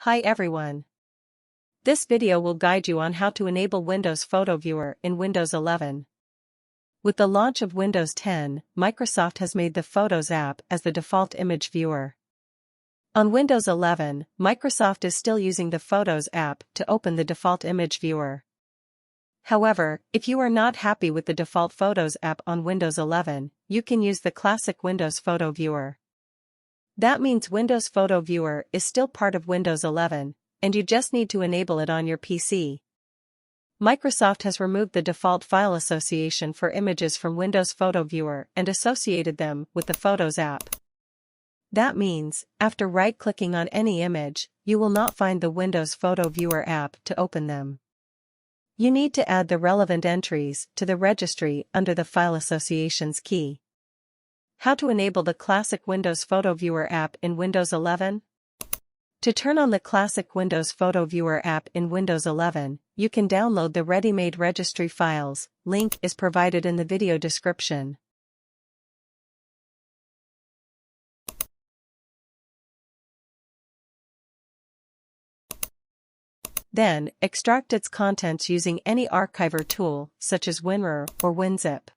Hi everyone. This video will guide you on how to enable Windows Photo Viewer in Windows 11. With the launch of Windows 10, Microsoft has made the Photos app as the default image viewer. On Windows 11, Microsoft is still using the Photos app to open the default image viewer. However, if you are not happy with the default Photos app on Windows 11, you can use the classic Windows Photo Viewer. That means Windows Photo Viewer is still part of Windows 11, and you just need to enable it on your PC. Microsoft has removed the default file association for images from Windows Photo Viewer and associated them with the Photos app. That means, after right-clicking on any image, you will not find the Windows Photo Viewer app to open them. You need to add the relevant entries to the registry under the File Associations key. How to enable the classic Windows Photo Viewer app in Windows 11? To turn on the classic Windows Photo Viewer app in Windows 11, you can download the ready-made registry files. Link is provided in the video description. Then, extract its contents using any archiver tool, such as WinRAR or WinZip.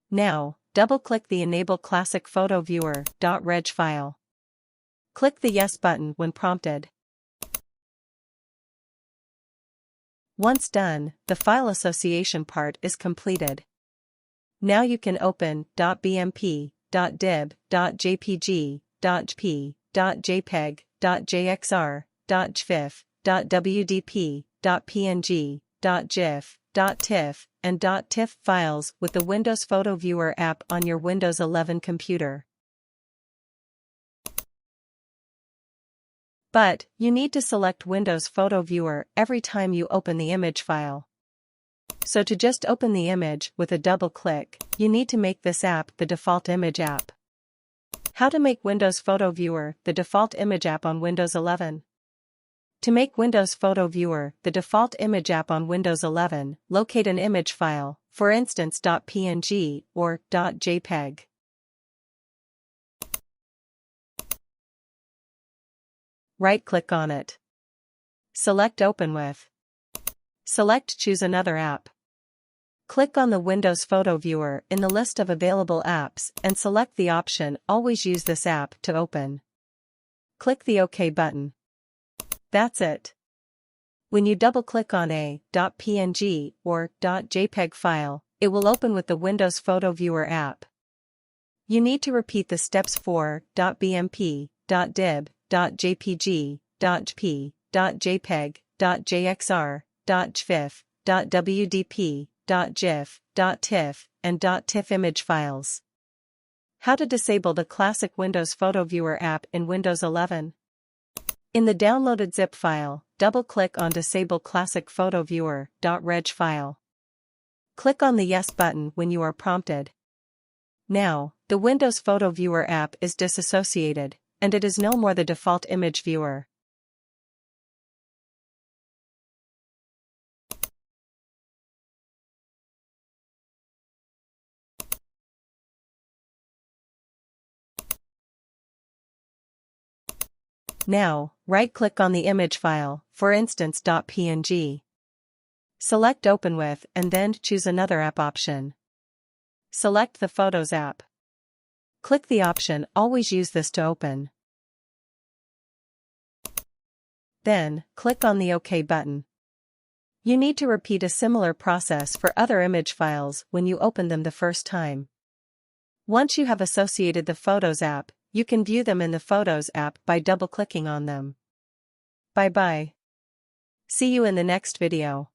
Now, double-click the Enable Classic Photo Viewer.reg file. Click the Yes button when prompted. Once done, the file association part is completed. Now you can open .bmp, .dib, .jpg, .jp, .jpeg, .jxr, .gif, .wdp, .png, .gif, .tiff, and .tiff files with the Windows Photo Viewer app on your Windows 11 computer. But, you need to select Windows Photo Viewer every time you open the image file. So to just open the image with a double click, you need to make this app the default image app. How to make Windows Photo Viewer the default image app on Windows 11? To make Windows Photo Viewer the default image app on Windows 11, locate an image file, for instance .png or .jpeg. Right-click on it. Select Open with. Select Choose another app. Click on the Windows Photo Viewer in the list of available apps and select the option Always use this app to open. Click the OK button. That's it. When you double-click on a .png or .jpeg file, it will open with the Windows Photo Viewer app. You need to repeat the steps for .bmp, .dib, .jpg, .jp, .jpeg, .jxr, .gif, .wdp, .gif, .tiff, and .tiff image files. How to disable the classic Windows Photo Viewer app in Windows 11? In the downloaded zip file, double-click on Disable Classic Photo Viewer.reg file. Click on the Yes button when you are prompted. Now, the Windows Photo Viewer app is disassociated, and it is no more the default image viewer. Now, right-click on the image file, for instance .png. Select Open with and then choose another app option. Select the Photos app. Click the option Always use this to open. Then, click on the OK button. You need to repeat a similar process for other image files when you open them the first time. Once you have associated the Photos app, you can view them in the Photos app by double-clicking on them. Bye-bye. See you in the next video.